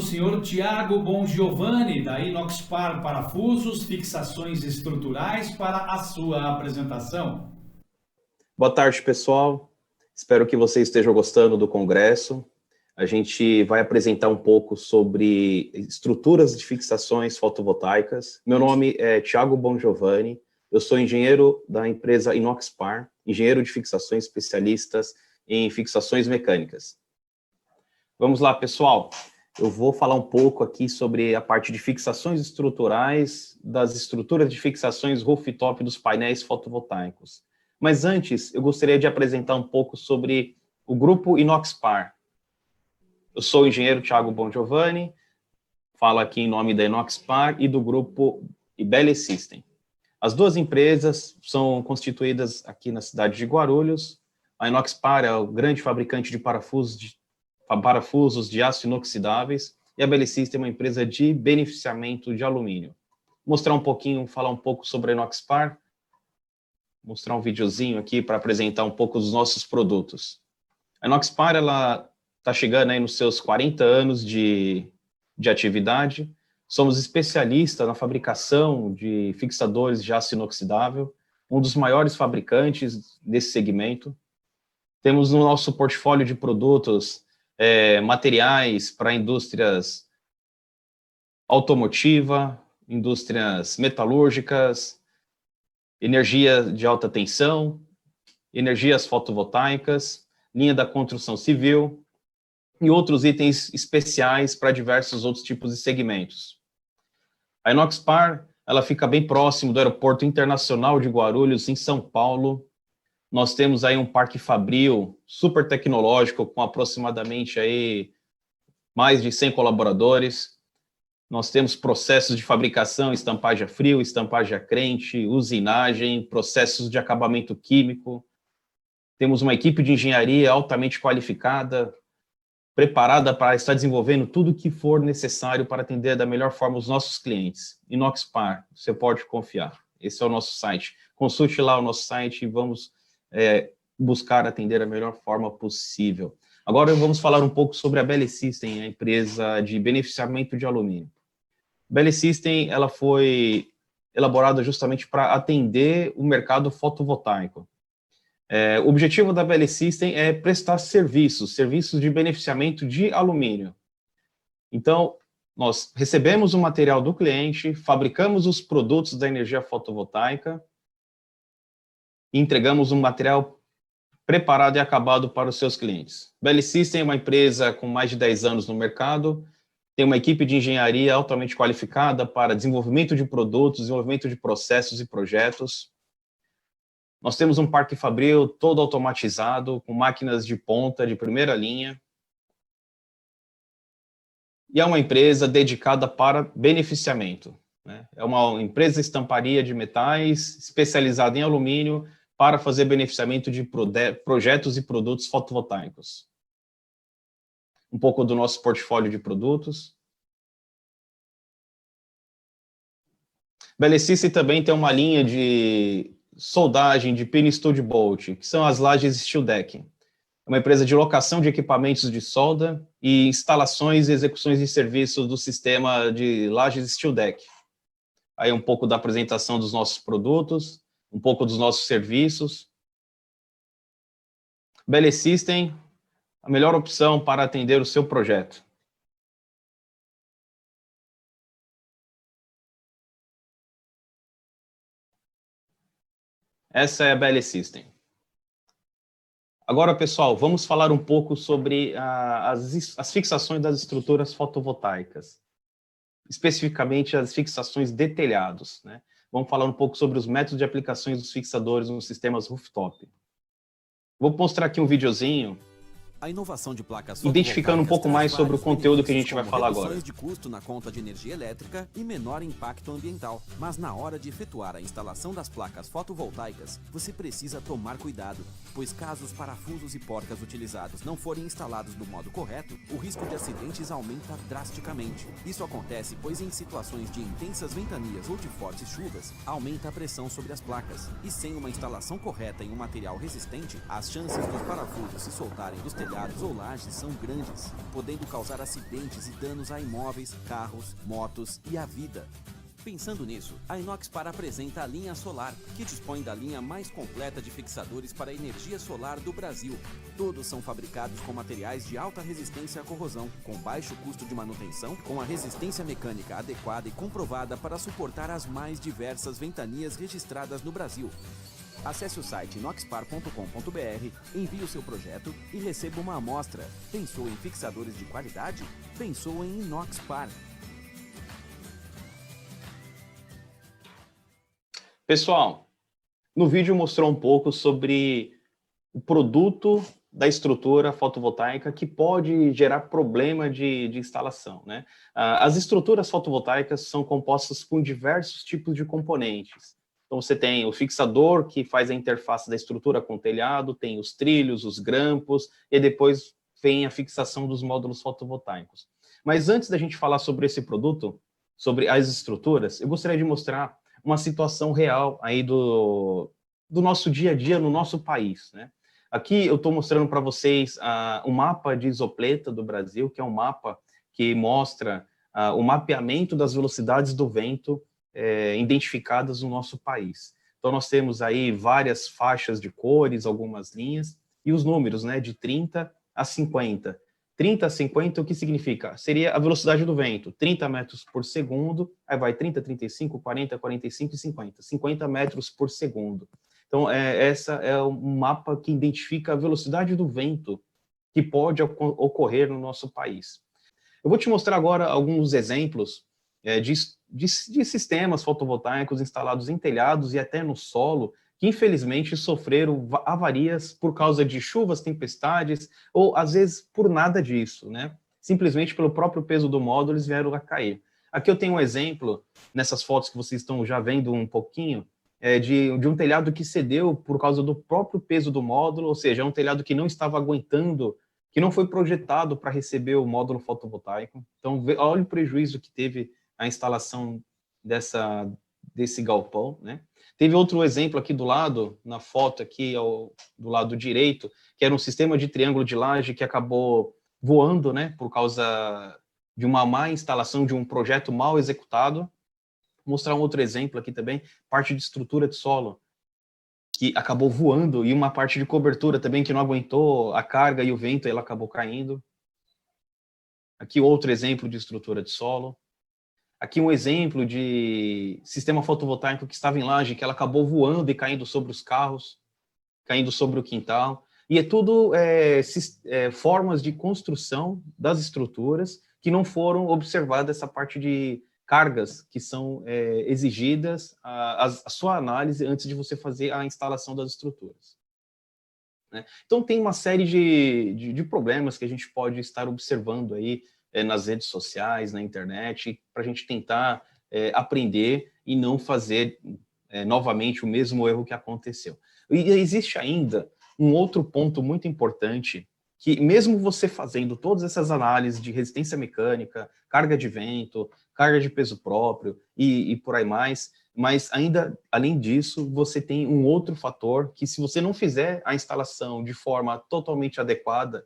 senhor Tiago Bongiovanni, da Inoxpar Parafusos, Fixações Estruturais, para a sua apresentação. Boa tarde, pessoal. Espero que vocês estejam gostando do congresso. A gente vai apresentar um pouco sobre estruturas de fixações fotovoltaicas. Meu nome é Tiago Bongiovanni, eu sou engenheiro da empresa Inoxpar, engenheiro de fixações especialistas em fixações mecânicas. Vamos lá, pessoal. Eu vou falar um pouco aqui sobre a parte de fixações estruturais das estruturas de fixações rooftop dos painéis fotovoltaicos. Mas antes, eu gostaria de apresentar um pouco sobre o grupo Inoxpar. Eu sou o engenheiro Tiago Bongiovanni, falo aqui em nome da Inoxpar e do grupo Ibele System. As duas empresas são constituídas aqui na cidade de Guarulhos. A Inoxpar é o grande fabricante de parafusos de aço inoxidáveis e a Ibele System é uma empresa de beneficiamento de alumínio. Mostrar um pouquinho, falar um pouco sobre a Inoxpar, mostrar um videozinho aqui para apresentar um pouco dos nossos produtos. A Inoxpar, ela está chegando aí nos seus 40 anos de atividade. Somos especialistas na fabricação de fixadores de aço inoxidável, um dos maiores fabricantes desse segmento. Temos no nosso portfólio de produtos materiais para indústrias automotiva, indústrias metalúrgicas, energia de alta tensão, energias fotovoltaicas, linha da construção civil e outros itens especiais para diversos outros tipos de segmentos. A Inoxpar, ela fica bem próximo do Aeroporto Internacional de Guarulhos, em São Paulo. Nós temos aí um parque fabril super tecnológico com aproximadamente aí mais de 100 colaboradores. Nós temos processos de fabricação, estampagem a frio, estampagem a crente, usinagem, processos de acabamento químico. Temos uma equipe de engenharia altamente qualificada, preparada para estar desenvolvendo tudo o que for necessário para atender da melhor forma os nossos clientes. Inoxpar, você pode confiar. Esse é o nosso site. Consulte lá o nosso site e vamos buscar atender da melhor forma possível. Agora vamos falar um pouco sobre a Ibele System, a empresa de beneficiamento de alumínio. A Ibele System, ela foi elaborada justamente para atender o mercado fotovoltaico. O objetivo da Ibele System é prestar serviços de beneficiamento de alumínio. Então, nós recebemos o material do cliente, fabricamos os produtos da energia fotovoltaica e entregamos um material preparado e acabado para os seus clientes. A Ibele System é uma empresa com mais de 10 anos no mercado, tem uma equipe de engenharia altamente qualificada para desenvolvimento de produtos, desenvolvimento de processos e projetos. Nós temos um parque fabril todo automatizado, com máquinas de ponta, de primeira linha. E é uma empresa dedicada para beneficiamento, né? É uma empresa estamparia de metais, especializada em alumínio, para fazer beneficiamento de projetos e produtos fotovoltaicos. Um pouco do nosso portfólio de produtos. Ibele System também tem uma linha de soldagem de pin stud bolt, que são as lajes steel deck. É uma empresa de locação de equipamentos de solda e instalações e execuções de serviços do sistema de lajes steel deck. Aí um pouco da apresentação dos nossos produtos, um pouco dos nossos serviços. Ibele System, a melhor opção para atender o seu projeto. Essa é a Ibele System. Agora, pessoal, vamos falar um pouco sobre as fixações das estruturas fotovoltaicas. Especificamente as fixações de telhados, né? Vamos falar um pouco sobre os métodos de aplicações dos fixadores nos sistemas rooftop. Vou mostrar aqui um videozinho A inovação de placas identificando um pouco mais sobre o conteúdo que a gente vai falar agora. Reduções de custo na conta de energia elétrica e menor impacto ambiental. Mas na hora de efetuar a instalação das placas fotovoltaicas, você precisa tomar cuidado, pois caso os parafusos e porcas utilizados não forem instalados do modo correto, o risco de acidentes aumenta drasticamente. Isso acontece pois em situações de intensas ventanias ou de fortes chuvas, aumenta a pressão sobre as placas. E sem uma instalação correta em um material resistente, as chances dos parafusos se soltarem dos telhados telhados ou lajes são grandes, podendo causar acidentes e danos a imóveis, carros, motos e à vida. Pensando nisso, a Inoxpar apresenta a linha solar, que dispõe da linha mais completa de fixadores para energia solar do Brasil. Todos são fabricados com materiais de alta resistência à corrosão, com baixo custo de manutenção, com a resistência mecânica adequada e comprovada para suportar as mais diversas ventanias registradas no Brasil. Acesse o site inoxpar.com.br, envie o seu projeto e receba uma amostra. Pensou em fixadores de qualidade? Pensou em Inoxpar. Pessoal, no vídeo mostrou um pouco sobre o produto da estrutura fotovoltaica que pode gerar problema de instalação, né? As estruturas fotovoltaicas são compostas com diversos tipos de componentes. Então, você tem o fixador, que faz a interface da estrutura com o telhado, tem os trilhos, os grampos, e depois vem a fixação dos módulos fotovoltaicos. Mas antes da gente falar sobre esse produto, sobre as estruturas, eu gostaria de mostrar uma situação real aí do nosso dia a dia no nosso país, né? Aqui eu estou mostrando para vocês o mapa de isopleta do Brasil, que é um mapa que mostra o mapeamento das velocidades do vento identificadas no nosso país. Então nós temos aí várias faixas de cores, algumas linhas, e os números, né, de 30 a 50. 30 a 50, o que significa? Seria a velocidade do vento, 30 metros por segundo, aí vai 30, 35, 40, 45 e 50. 50 metros por segundo. Então, essa é um mapa que identifica a velocidade do vento que pode ocorrer no nosso país. Eu vou te mostrar agora alguns exemplos de sistemas fotovoltaicos instalados em telhados e até no solo, que infelizmente sofreram avarias por causa de chuvas, tempestades, ou às vezes por nada disso, né? Simplesmente pelo próprio peso do módulo eles vieram a cair. Aqui eu tenho um exemplo, nessas fotos que vocês estão já vendo um pouquinho, de um telhado que cedeu por causa do próprio peso do módulo, ou seja, é um telhado que não estava aguentando, que não foi projetado para receber o módulo fotovoltaico. Então, olha o prejuízo que teve a instalação desse galpão, né? Teve outro exemplo aqui do lado, na foto aqui do lado direito, que era um sistema de triângulo de laje que acabou voando, né, por causa de uma má instalação, de um projeto mal executado. Vou mostrar um outro exemplo aqui também, parte de estrutura de solo, que acabou voando, e uma parte de cobertura também que não aguentou a carga e o vento, ela acabou caindo. Aqui outro exemplo de estrutura de solo. Aqui um exemplo de sistema fotovoltaico que estava em laje, que ela acabou voando e caindo sobre os carros, caindo sobre o quintal. E é tudo formas de construção das estruturas que não foram observadas essa parte de cargas que são exigidas, a sua análise antes de você fazer a instalação das estruturas, né? Então tem uma série de problemas que a gente pode estar observando aí, nas redes sociais, na internet, para a gente tentar aprender e não fazer novamente o mesmo erro que aconteceu. E existe ainda um outro ponto muito importante, que mesmo você fazendo todas essas análises de resistência mecânica, carga de vento, carga de peso próprio e por aí mais, mas ainda, além disso, você tem um outro fator que, se você não fizer a instalação de forma totalmente adequada,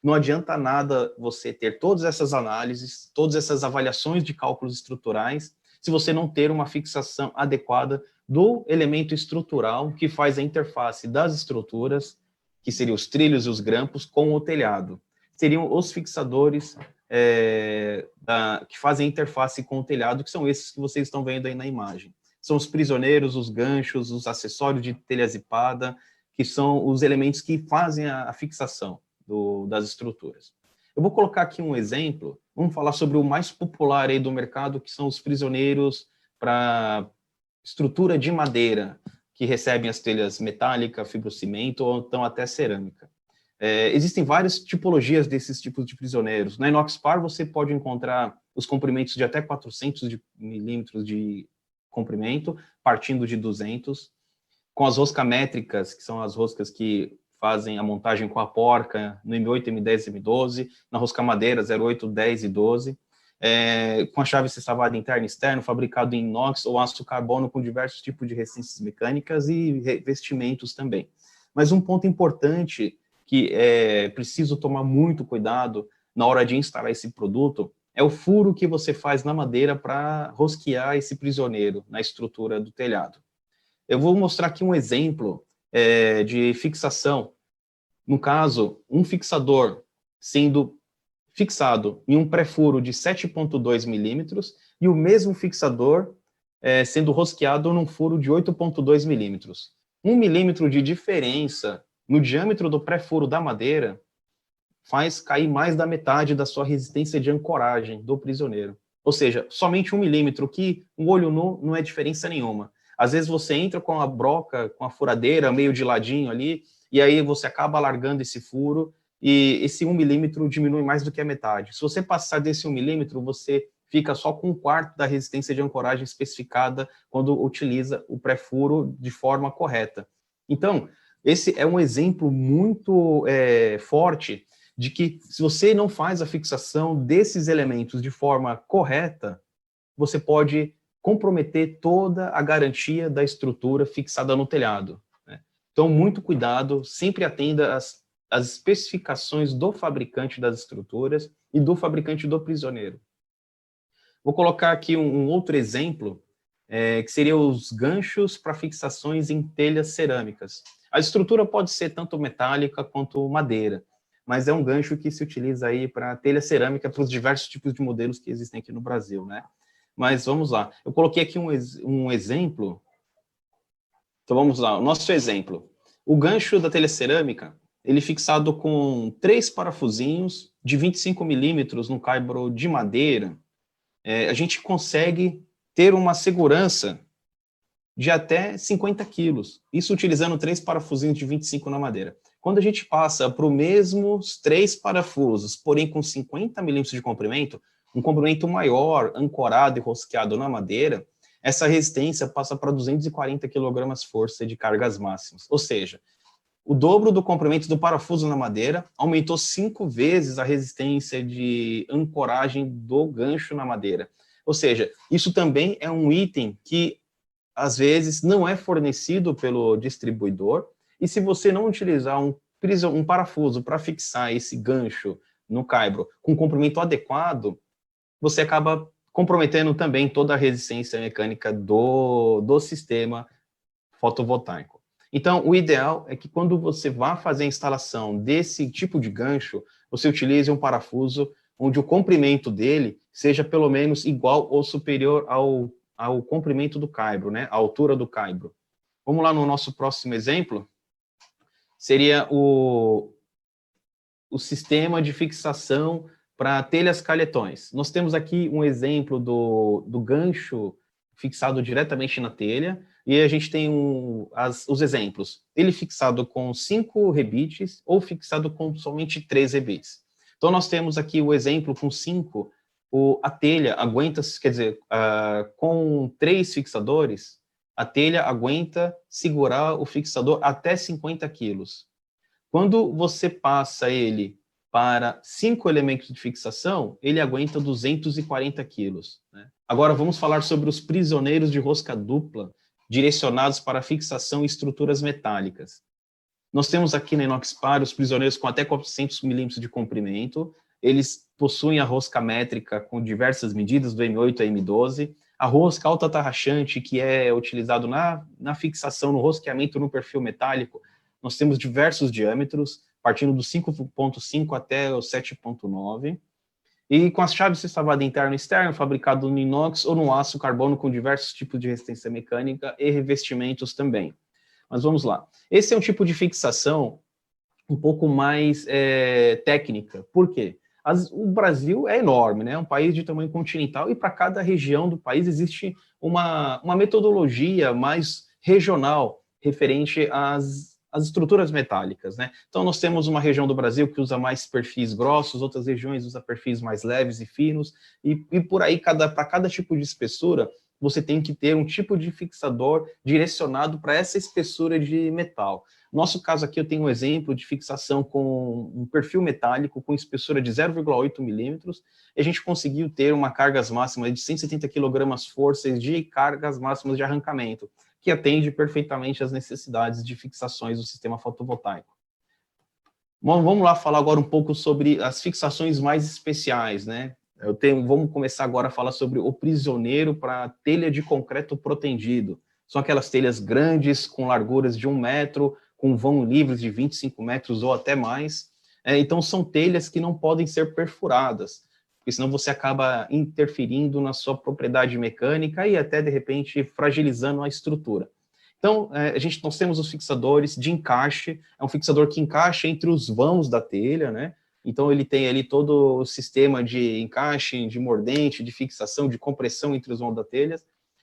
não adianta nada você ter todas essas análises, todas essas avaliações de cálculos estruturais, se você não ter uma fixação adequada do elemento estrutural que faz a interface das estruturas, que seriam os trilhos e os grampos, com o telhado. Seriam os fixadores que fazem a interface com o telhado, que são esses que vocês estão vendo aí na imagem. São os prisioneiros, os ganchos, os acessórios de telha zipada, que são os elementos que fazem a fixação das estruturas. Eu vou colocar aqui um exemplo, vamos falar sobre o mais popular aí do mercado, que são os prisioneiros para estrutura de madeira, que recebem as telhas metálica, fibrocimento ou então até cerâmica. Existem várias tipologias desses tipos de prisioneiros. Na Inoxpar você pode encontrar os comprimentos de até 400 milímetros de comprimento, partindo de 200, com as roscas métricas, que são as roscas que fazem a montagem com a porca no M8, M10, M12, na rosca madeira 08, 10 e 12, com a chave sextavada interna e externa, fabricado em inox ou aço carbono, com diversos tipos de resistências mecânicas e revestimentos também. Mas um ponto importante que é preciso tomar muito cuidado na hora de instalar esse produto, é o furo que você faz na madeira para rosquear esse prisioneiro na estrutura do telhado. Eu vou mostrar aqui um exemplo de fixação. No caso, um fixador sendo fixado em um pré-furo de 7,2 milímetros e o mesmo fixador sendo rosqueado num furo de 8,2 milímetros. 1 milímetro de diferença no diâmetro do pré-furo da madeira faz cair mais da metade da sua resistência de ancoragem do prisioneiro. Ou seja, somente 1 milímetro, que um olho nu não é diferença nenhuma. Às vezes você entra com a broca, com a furadeira meio de ladinho ali, e aí você acaba alargando esse furo, e esse 1 milímetro diminui mais do que a metade. Se você passar desse 1 milímetro, você fica só com 1/4 da resistência de ancoragem especificada quando utiliza o pré-furo de forma correta. Então, esse é um exemplo muito forte de que, se você não faz a fixação desses elementos de forma correta, você pode comprometer toda a garantia da estrutura fixada no telhado, né? Então, muito cuidado, sempre atenda às especificações do fabricante das estruturas e do fabricante do prisioneiro. Vou colocar aqui um outro exemplo, que seria os ganchos para fixações em telhas cerâmicas. A estrutura pode ser tanto metálica quanto madeira, mas é um gancho que se utiliza aí para telha cerâmica, para os diversos tipos de modelos que existem aqui no Brasil, né? Mas vamos lá. Eu coloquei aqui um exemplo. Então vamos lá, o nosso exemplo. O gancho da telha cerâmica, ele fixado com 3 parafusinhos de 25 milímetros no caibro de madeira, a gente consegue ter uma segurança de até 50 quilos. Isso utilizando 3 parafusinhos de 25 na madeira. Quando a gente passa para os mesmos 3 parafusos, porém com 50 milímetros de comprimento, um comprimento maior, ancorado e rosqueado na madeira, essa resistência passa para 240 kg-força de cargas máximas. Ou seja, o dobro do comprimento do parafuso na madeira aumentou 5 vezes a resistência de ancoragem do gancho na madeira. Ou seja, isso também é um item que, às vezes, não é fornecido pelo distribuidor, e se você não utilizar um parafuso para fixar esse gancho no caibro com comprimento adequado, você acaba comprometendo também toda a resistência mecânica do sistema fotovoltaico. Então, o ideal é que quando você vá fazer a instalação desse tipo de gancho, você utilize um parafuso onde o comprimento dele seja pelo menos igual ou superior ao comprimento do caibro, né? A altura do caibro. Vamos lá no nosso próximo exemplo. Seria o sistema de fixação para telhas caletões. Nós temos aqui um exemplo do gancho fixado diretamente na telha, e a gente tem os exemplos. Ele fixado com 5 rebites ou fixado com somente 3 rebites. Então, nós temos aqui o exemplo com 5, a telha aguenta, quer dizer, com 3 fixadores, a telha aguenta segurar o fixador até 50 quilos. Quando você passa ele para 5 elementos de fixação, ele aguenta 240 quilos, né? Agora vamos falar sobre os prisioneiros de rosca dupla, direcionados para fixação em estruturas metálicas. Nós temos aqui na Inoxpar os prisioneiros com até 400 milímetros de comprimento. Eles possuem a rosca métrica com diversas medidas, do M8 a M12. A rosca alta tarrachante, que é utilizado na fixação, no rosqueamento no perfil metálico, nós temos diversos diâmetros, partindo do 5,5 até o 7,9. E com as chaves sextavada interno e externo, fabricado no inox ou no aço carbono, com diversos tipos de resistência mecânica e revestimentos também. Mas vamos lá. Esse é um tipo de fixação um pouco mais técnica. Por quê? O Brasil é enorme, né? É um país de tamanho continental, e para cada região do país existe uma metodologia mais regional referente às estruturas metálicas, né? Então, nós temos uma região do Brasil que usa mais perfis grossos, outras regiões usam perfis mais leves e finos, e por aí, para cada tipo de espessura, você tem que ter um tipo de fixador direcionado para essa espessura de metal. No nosso caso aqui, eu tenho um exemplo de fixação com um perfil metálico com espessura de 0,8 milímetros, e a gente conseguiu ter uma cargas máximas de 170 kg-força de cargas máximas de arrancamento, que atende perfeitamente às necessidades de fixações do sistema fotovoltaico. Bom, vamos lá falar agora um pouco sobre as fixações mais especiais, né? Vamos começar agora a falar sobre o prisioneiro para telha de concreto protendido. São aquelas telhas grandes, com larguras de 1 metro, com vão livres de 25 metros ou até mais. Então, são telhas que não podem ser perfuradas, porque senão você acaba interferindo na sua propriedade mecânica e até, de repente, fragilizando a estrutura. Então, nós temos os fixadores de encaixe, é um fixador que encaixa entre os vãos da telha, né? Então, ele tem ali todo o sistema de encaixe, de mordente, de fixação, de compressão entre os vãos da telha,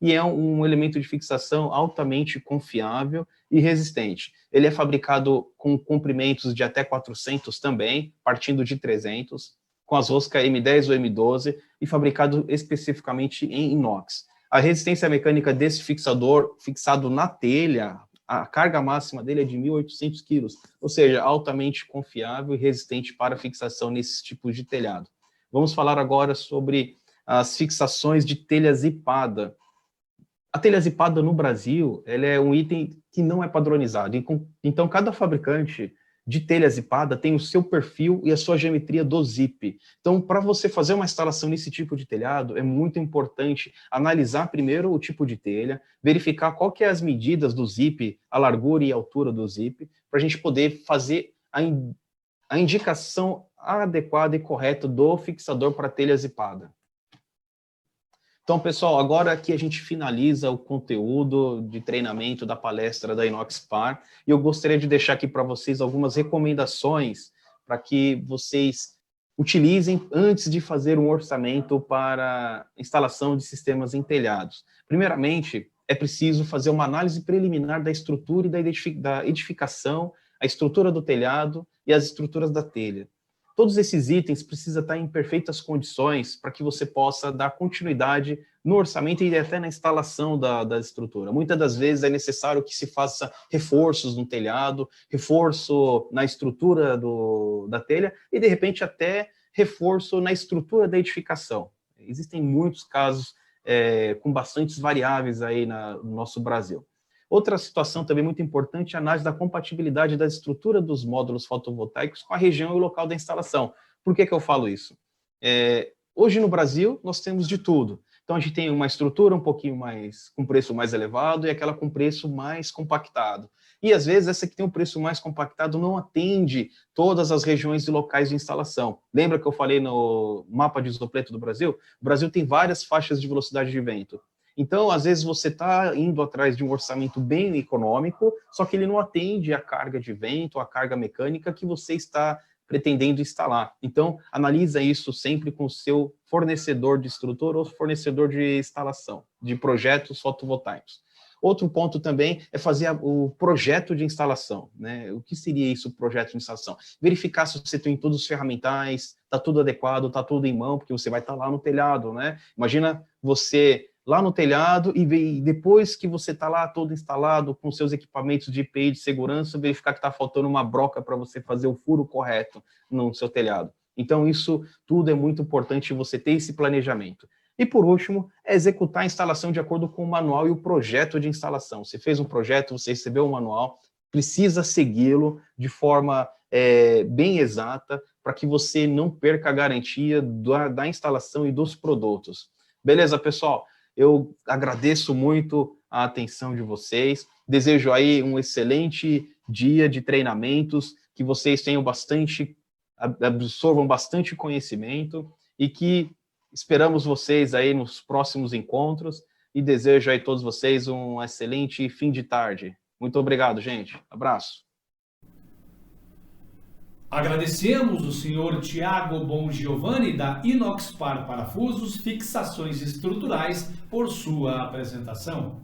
e é um elemento de fixação altamente confiável e resistente. Ele é fabricado com comprimentos de até 400 também, partindo de 300, com as roscas M10 ou M12, e fabricado especificamente em inox. A resistência mecânica desse fixador, fixado na telha, a carga máxima dele é de 1.800 kg, ou seja, altamente confiável e resistente para fixação nesses tipos de telhado. Vamos falar agora sobre as fixações de telha zipada. A telha zipada no Brasil, ela é um item que não é padronizado, então cada fabricante de telha zipada tem o seu perfil e a sua geometria do zip. Então, para você fazer uma instalação nesse tipo de telhado, é muito importante analisar primeiro o tipo de telha, verificar qual que é as medidas do zip, a largura e a altura do zip, para a gente poder fazer a indicação adequada e correta do fixador para telha zipada. Então, pessoal, agora que a gente finaliza o conteúdo de treinamento da palestra da Inoxpar, e eu gostaria de deixar aqui para vocês algumas recomendações para que vocês utilizem antes de fazer um orçamento para instalação de sistemas em telhados. Primeiramente, é preciso fazer uma análise preliminar da estrutura e da edificação, a estrutura do telhado e as estruturas da telha. Todos esses itens precisam estar em perfeitas condições para que você possa dar continuidade no orçamento e até na instalação da estrutura. Muitas das vezes é necessário que se faça reforços no telhado, reforço na estrutura da telha e, de repente, até reforço na estrutura da edificação. Existem muitos casos com bastantes variáveis aí no nosso Brasil. Outra situação também muito importante é a análise da compatibilidade da estrutura dos módulos fotovoltaicos com a região e o local da instalação. Por que eu falo isso? Hoje no Brasil nós temos de tudo. Então a gente tem uma estrutura um pouquinho mais, com preço mais elevado e aquela com preço mais compactado. E às vezes essa que tem um preço mais compactado não atende todas as regiões e locais de instalação. Lembra que eu falei no mapa de isopleto do Brasil? O Brasil tem várias faixas de velocidade de vento. Então, às vezes, você está indo atrás de um orçamento bem econômico, só que ele não atende a carga de vento, a carga mecânica que você está pretendendo instalar. Então, analisa isso sempre com o seu fornecedor de estrutura ou fornecedor de instalação, de projetos fotovoltaicos. Outro ponto também é fazer o projeto de instalação, né? O que seria isso, o projeto de instalação? Verificar se você tem todos os ferramentais, está tudo adequado, está tudo em mão, porque você vai estar lá no telhado, né? Imagina você lá no telhado e depois que você está lá todo instalado com seus equipamentos de EPI de segurança, verificar que está faltando uma broca para você fazer o furo correto no seu telhado. Então, isso tudo é muito importante você ter esse planejamento. E, por último, é executar a instalação de acordo com o manual e o projeto de instalação. Você fez um projeto, você recebeu um manual, precisa segui-lo de forma bem exata para que você não perca a garantia da instalação e dos produtos. Beleza, pessoal? Eu agradeço muito a atenção de vocês, desejo aí um excelente dia de treinamentos, que vocês tenham absorvam bastante conhecimento e que esperamos vocês aí nos próximos encontros e desejo aí a todos vocês um excelente fim de tarde. Muito obrigado, gente. Abraço. Agradecemos o senhor Tiago Bongiovanni, da Inoxpar Parafusos Fixações Estruturais, por sua apresentação.